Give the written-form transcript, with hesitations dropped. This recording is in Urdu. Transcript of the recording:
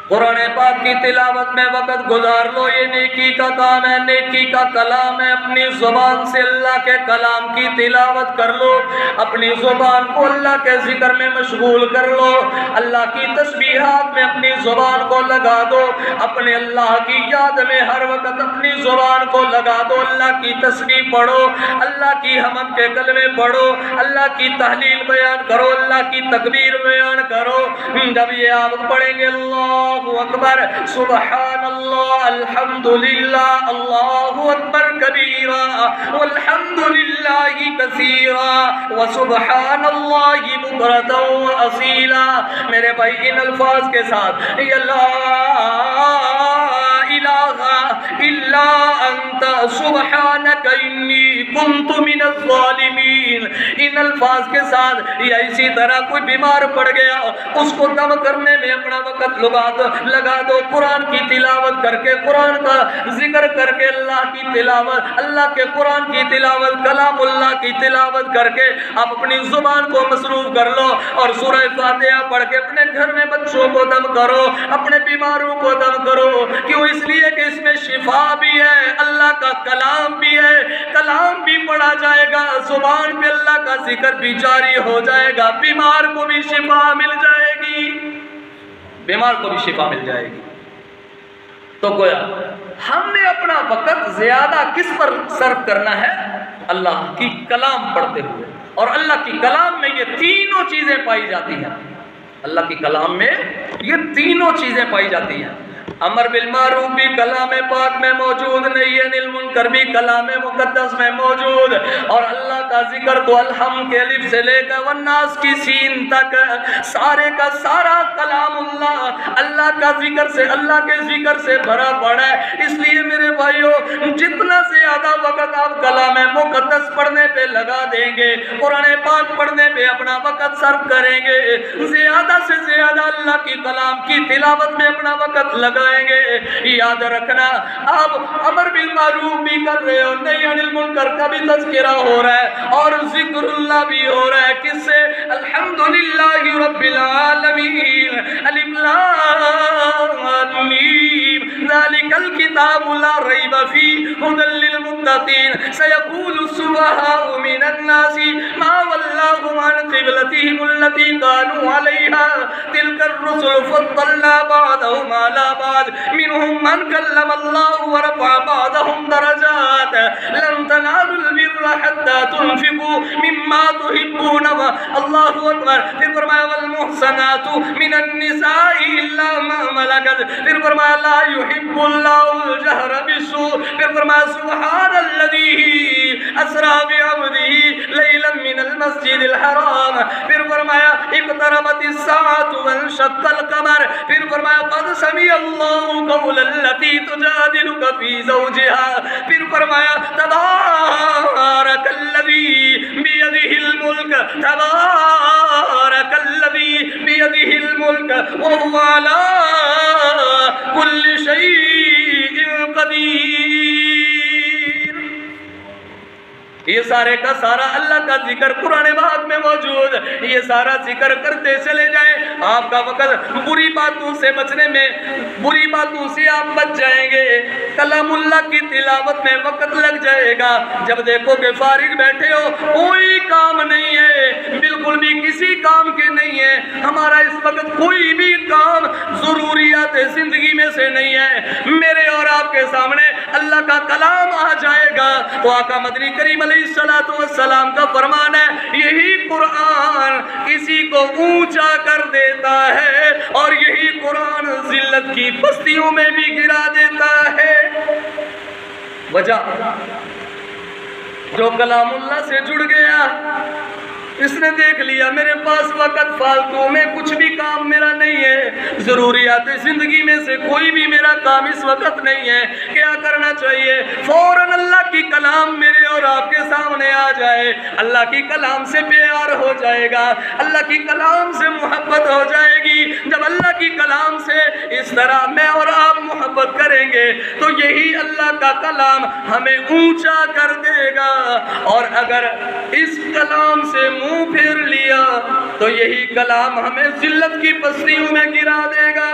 قرآن پاک کی تلاوت میں وقت گزار لو، یہ نیکی کا کام ہے، نیکی کا کلام ہے۔ اپنی زبان سے اللہ کے کلام کی تلاوت کر لو، اپنی زبان کو اللہ کے ذکر میں مشغول کر لو، اللہ کی تسبیحات میں اپنی زبان کو لگا دو، اپنے اللہ کی یاد میں ہر وقت اپنی زبان کو لگا دو، اللہ کی تسبیح پڑھو، اللہ کی حمد کے کلمے پڑھو، اللہ کی تحلیل بیان کرو، اللہ کی تکبیر بیان کرو۔ جب یہ آپ پڑھیں گے اللہ اکبر، سبحان اللہ، الحمدللہ، اللہ اکبر کبیرا والحمد للہ کثیرا وسبحان اللہ بکرۃ واصیلا۔ میرے بھائی ان الفاظ کے ساتھ یا لا الہ الا انت سبحانک انی کنت من الظالمین، ان الفاظ کے ساتھ یا اسی طرح کوئی بیمار پڑ گیا اس کو دم کرنے میں اپنا وقت لگا دو، قرآن کی تلاوت کر کے، قرآن کا ذکر کر کے، اللہ کی تلاوت، اللہ کے قرآن کی تلاوت، کلام اللہ کی تلاوت کر کے آپ اپنی زبان کو مصروف کر لو، اور سورہ فاتحہ پڑھ کے اپنے گھر میں بچوں کو دم کرو، اپنے بیماروں کو دم کرو۔ کیوں؟ اس لیے کہ اس میں شفا بھی ہے، اللہ کا کلام بھی ہے، کلام بھی پڑھا جائے گا، زبان پہ اللہ کا ذکر بھی جاری ہو جائے گا، بیمار کو بھی شفا مل جائے گی، بیمار کو بھی شفا مل جائے گی۔ تو گویا ہم نے اپنا وقت زیادہ کس پر صرف کرنا ہے؟ اللہ کی کلام پڑھتے ہوئے، اور اللہ کی کلام میں یہ تینوں چیزیں پائی جاتی ہیں، اللہ کی کلام میں یہ تینوں چیزیں پائی جاتی ہیں۔ امر بالمعروف بھی کلام پاک میں موجود نہیں ہے، نہی المنکر بھی کلام مقدس میں موجود، اور اللہ کا ذکر تو الحمد کے الف سے لے کر والناس کی سین تک سارے کا سارا کلام اللہ، اللہ کا ذکر سے، اللہ کے ذکر سے بھرا پڑا ہے۔ اس لیے میرے بھائیوں جتنا زیادہ وقت آپ کلام مقدس پڑھنے پہ لگا دیں گے، قرآن پاک پڑھنے پہ اپنا وقت صرف کریں گے، زیادہ سے زیادہ اللہ کی کلام کی تلاوت میں اپنا وقت لگائیں گے، یاد رکھنا آپ امر بالمعروف بھی کر رہے ہو، نہی عن المنکر کا بھی تذکرہ ہو رہا ہے، اور ذکر اللہ بھی ہو رہا ہے، کس سے؟ الحمدللہ رب العالمین، الف لام میم، ذالک الکتاب لا ریب فیہ ھدی للمتقین، سیقول السفہاء من الناس ما ولاھم عن قبلتہم التی كانوا علیہا تلک الرسل فضلنا بعضهم علی بعض منهم من کلم اللہ ورفع بعضهم درجات لن تنالوا البر حتى تنفقوا مما تحبون، اللہ اکبر۔ پھر فرمایا والمحصنات من النساء الا ما ملكت، پھر فرمایا لا يحب اللہ الجہر بالسوء، پھر فرمایا سبحان الذی اسری بعبدہ لیلا من المسجد الحرام، پھر فرمایا اقتربت الساعة وانشق القمر، پھر فرمایا قد سمع اللہ قول التی تجادلک فی زوجها، پھر فرمایا تبارک الذی بیدہ الملک، تبارک الذی بیدہ الملک وهو علی کل شیء قدیر۔ یہ سارے کا سارا اللہ کا ذکر قرآن پاک میں موجود، یہ سارا ذکر کرتے چلے جائیں، آپ کا وقت بری باتوں سے بچنے میں، بری باتوں سے آپ بچ جائیں گے، کلام اللہ کی تلاوت میں وقت لگ جائے گا۔ جب دیکھو کہ فارغ بیٹھے ہو، کوئی کام نہیں ہے، بالکل بھی کسی کام کے نہیں ہے، ہمارا اس وقت کوئی بھی کام ضروریات زندگی میں سے نہیں ہے، میرے اور آپ کے سامنے اللہ کا کلام آ جائے گا تو آقا مدنی کریم علیہ السلام کا فرمان ہے، یہی قرآن کسی کو اونچا کر دیتا ہے، اور یہی قرآن ذلت کی پستیوں میں بھی گرا دیتا ہے۔ وجہ جو کلام اللہ سے جڑ گیا، اس نے دیکھ لیا میرے پاس وقت فالتو میں کچھ بھی کام میرا نہیں ہے، ضروریات زندگی میں سے کوئی بھی میرا کام اس وقت نہیں ہے، کیا کرنا چاہیے؟ فوراً اللہ کی کلام میرے اور آپ کے سامنے آ جائے، اللہ کی کلام سے پیار ہو جائے گا، اللہ کی کلام سے محبت ہو جائے گی۔ جب اللہ کی کلام سے اس طرح میں اور آپ محبت کریں گے تو یہی اللہ کا کلام ہمیں اونچا کر دے گا، اور اگر اس کلام سے منہ پھیر لیا تو یہی کلام ہمیں ذلت کی پستیوں میں گرا دے گا۔